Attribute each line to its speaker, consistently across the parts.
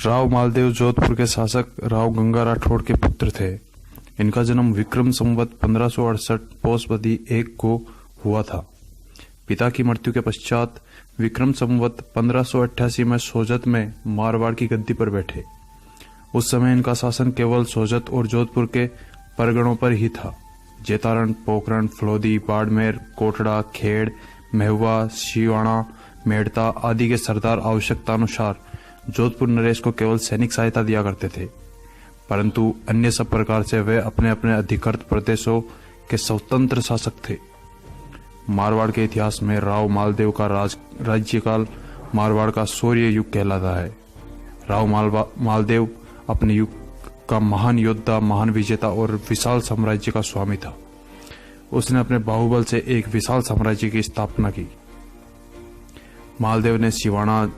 Speaker 1: राव मालदेव जोधपुर के शासक राव गंगा राठौड़ के पुत्र थे। इनका जन्म विक्रम संवत 1568 पौषवदी 1 को हुआ था। पिता की मृत्यु के पश्चात विक्रम संवत 1588 में सोजत में मारवाड़ की गद्दी पर बैठे। उस समय इनका शासन केवल सोजत और जोधपुर के परगणों पर ही था। जेतारण, पोखरण, फलोदी, बाड़मेर, कोटड़ा, खेड़, महुआ, शिवाणा, मेड़ता आदि के सरदार आवश्यकतानुसार जोधपुर नरेश को केवल सैनिक सहायता दिया करते थे, परंतु अन्य सब प्रकार से वे अपने अपने अधिकृत प्रदेशों के स्वतंत्र शासक थे। मारवाड़ के इतिहास में राव मालदेव का राज्यकाल मारवाड़ का शौर्य युग कहलाता है। राव मालदेव अपने युग का महान योद्धा, महान विजेता और विशाल साम्राज्य का स्वामी था। उसने अपने बाहुबल से एक विशाल साम्राज्य की स्थापना की। मालदेव ने सिवाना,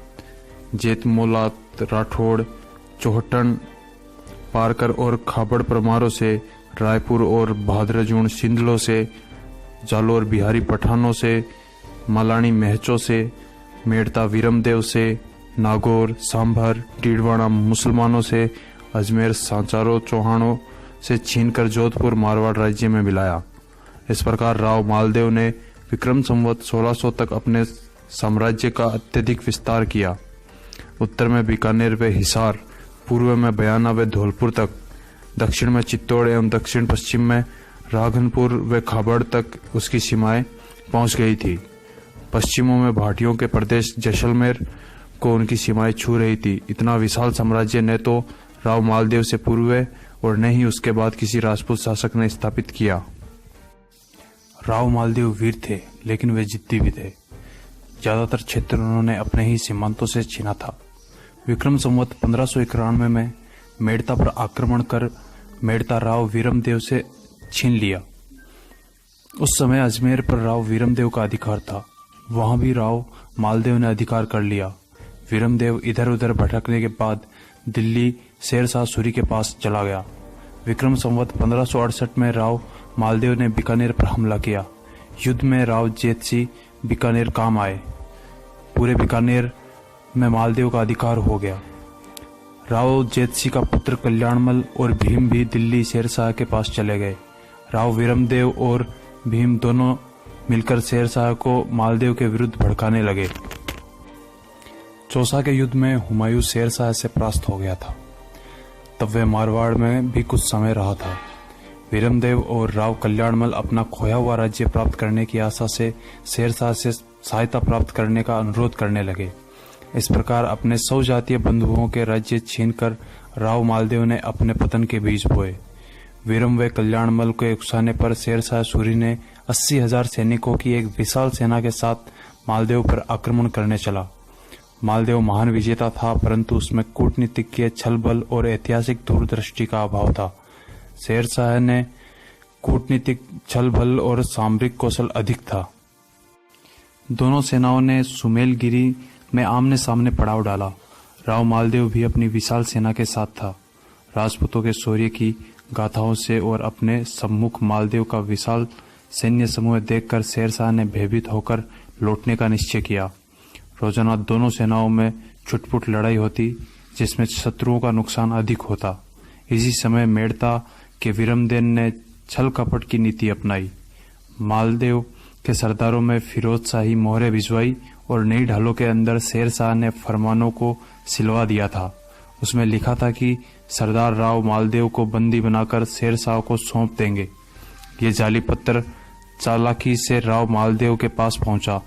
Speaker 1: जेतमोलात, राठौड़, चौहटन, पारकर और खाबड़ परमारों से, रायपुर और भाद्रजून सिंधलों से, जालोर बिहारी पठानों से, मलानी महचों से, मेड़ता वीरमदेव से, नागौर, सांभर, डीडवाना मुसलमानों से, अजमेर सांचारों चौहानों से छीनकर जोधपुर मारवाड़ राज्य में मिलाया। इस प्रकार राव मालदेव ने विक्रम संवत 1600 तक अपने साम्राज्य का अत्यधिक विस्तार किया। उत्तर में बीकानेर व हिसार, पूर्व में बयाना व धौलपुर तक, दक्षिण में चित्तौड़ एवं दक्षिण पश्चिम में राघनपुर व खाबड़ तक उसकी सीमाएं पहुंच गई थी। पश्चिमों में भाटियों के प्रदेश जैसलमेर को उनकी सीमाएं छू रही थी। इतना विशाल साम्राज्य न तो राव मालदेव से पूर्व और न ही उसके बाद किसी राजपूत शासक ने स्थापित किया। राव मालदेव वीर थे, लेकिन वे जिद्दी भी थे। ज्यादातर क्षेत्र उन्होंने अपने ही सीमांतों से छीना था। विक्रम संवत 1591 में मेड़ता पर आक्रमण कर मेड़ता राव वीरमदेव से छीन लिया। उस समय अजमेर पर राव वीरमदेव का अधिकार था, वहां भी राव मालदेव ने अधिकार कर लिया। वीरमदेव इधर उधर भटकने के बाद दिल्ली शेरशाह सूरी के पास चला गया। विक्रम संवत 1568 में राव मालदेव ने बीकानेर पर हमला किया। युद्ध में राव जेतसी बीकानेर काम आए। पूरे बीकानेर में मालदेव का अधिकार हो गया। राव जेतसी का पुत्र कल्याणमल और भीम भी दिल्ली शेरशाह के पास चले गए। राव वीरमदेव और भीम दोनों मिलकर शेरशाह को मालदेव के विरुद्ध भड़काने लगे। चौसा के युद्ध में हुमायूं शेरशाह से परास्त हो गया था। तब वे मारवाड़ में भी कुछ समय रहा था। वीरमदेव और राव कल्याणमल अपना खोया हुआ राज्य प्राप्त करने की आशा से शेरशाह से सहायता प्राप्त करने का अनुरोध करने लगे। इस प्रकार अपने 100 जातीय बंधुओं के राज्य छीनकर राव मालदेव ने अपने पतन के बीज बोए। वीरम व कल्याणमल के उकसाने पर शेरशाह सूरी ने 80,000 सैनिकों की एक विशाल सेना के साथ मालदेव पर आक्रमण करने चला। मालदेव महान विजेता था, परंतु उसमें कूटनीतिज्ञ छल बल और ऐतिहासिक दूरदृष्टि का अभाव था। शेरशाह ने कूटनीतिक छल बल और सामरिक कौशल अधिक था। दोनों सेनाओं ने सुमेलगिरी में आमने सामने पड़ाव डाला। राव मालदेव भी अपनी विशाल सेना के साथ था। राजपूतों के शौर्य की गाथाओं से और अपने सम्मुख मालदेव का विशाल सैन्य समूह देखकर शेरशाह ने भयभीत होकर लौटने का निश्चय किया। रोजाना दोनों सेनाओं में छुटपुट लड़ाई होती, जिसमें शत्रुओं का नुकसान अधिक होता। इसी समय मेड़ता के वीरमदेव ने छल कपट की नीति अपनाई। मालदेव के सरदारों में फिरोज शाही मोहरे भिजवाई और नई ढालों के अंदर शेरशाह ने फरमानों को सिलवा दिया था। उसमें लिखा था कि सरदार राव मालदेव को बंदी बनाकर शेरशाह को सौंप देंगे। ये जाली पत्र चालाकी से राव मालदेव के पास पहुंचा।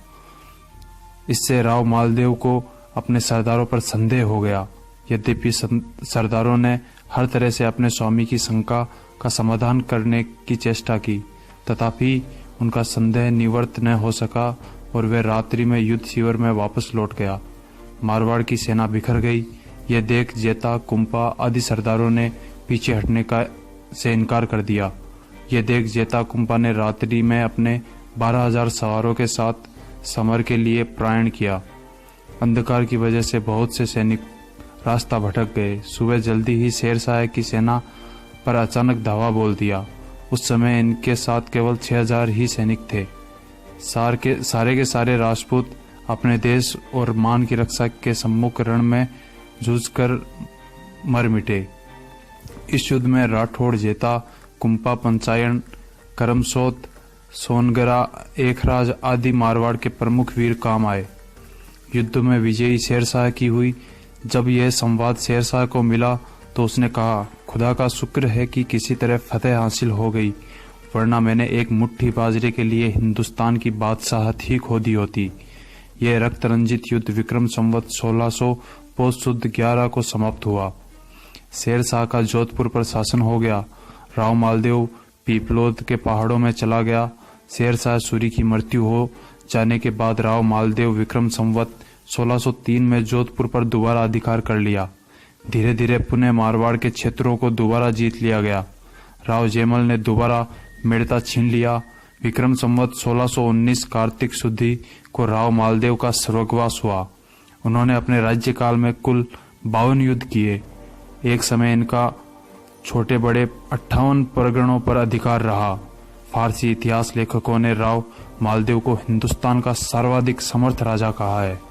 Speaker 1: इससे राव मालदेव को अपने सरदारों पर संदेह हो गया। यद्यपि सरदारों ने हर तरह से अपने स्वामी की शंका का समाधान करने की चेष्टा की, तथापि उनका संदेह निवृत्त न हो सका और वे रात्रि में युद्ध शिविर में वापस लौट गया। मारवाड़ की सेना बिखर गई। यह देख जेता, कुंपा आदि सरदारों ने पीछे हटने का से इनकार कर दिया। यह देख जेता कुंपा ने रात्रि में अपने 12,000 सवारों के साथ समर के लिए प्रयाण किया। अंधकार की वजह से बहुत से सैनिक रास्ता भटक गए। सुबह जल्दी ही शेरशाह की सेना पर अचानक धावा बोल दिया। उस समय इनके साथ केवल 6,000 ही सैनिक थे। सारे के सारे राजपूत अपने देश और मान की रक्षा के सम्मुख रण में जूझकर मर मिटे। इस युद्ध में राठौड़ जेता, कुंपा, पंचायन, करमसोत, सोनगरा, एकराज आदि मारवाड़ के प्रमुख वीर काम आए। युद्ध में विजयी शेरशाह की हुई। जब यह संवाद शेरशाह को मिला तो उसने कहा, खुदा का शुक्र है कि किसी तरह फतेह हासिल हो गई, वरना मैंने एक मुट्ठी बाजरे के लिए हिंदुस्तान की बादशाहत ही खो दी होती। यह रक्त रंजित युद्ध विक्रम संवत 1600 पोष शुद्ध 11 को समाप्त हुआ। शेरशाह का जोधपुर पर शासन हो गया। राव मालदेव पीपलोद के पहाड़ों में चला गया। शेरशाह सूरी की मृत्यु हो जाने के बाद राव मालदेव विक्रम संवत 1603 में जोधपुर पर दोबारा अधिकार कर लिया। धीरे धीरे पुनः मारवाड़ के क्षेत्रों को दोबारा जीत लिया गया। राव जयमल ने दोबारा मेड़ता छीन लिया। विक्रम संवत 1619 कार्तिक शुद्धि को राव मालदेव का स्वर्गवास हुआ। उन्होंने अपने राज्यकाल में कुल 52 युद्ध किए। एक समय इनका छोटे बड़े 58 परगणों पर अधिकार रहा। फारसी इतिहास लेखकों ने राव मालदेव को हिंदुस्तान का सर्वाधिक समर्थ राजा कहा है।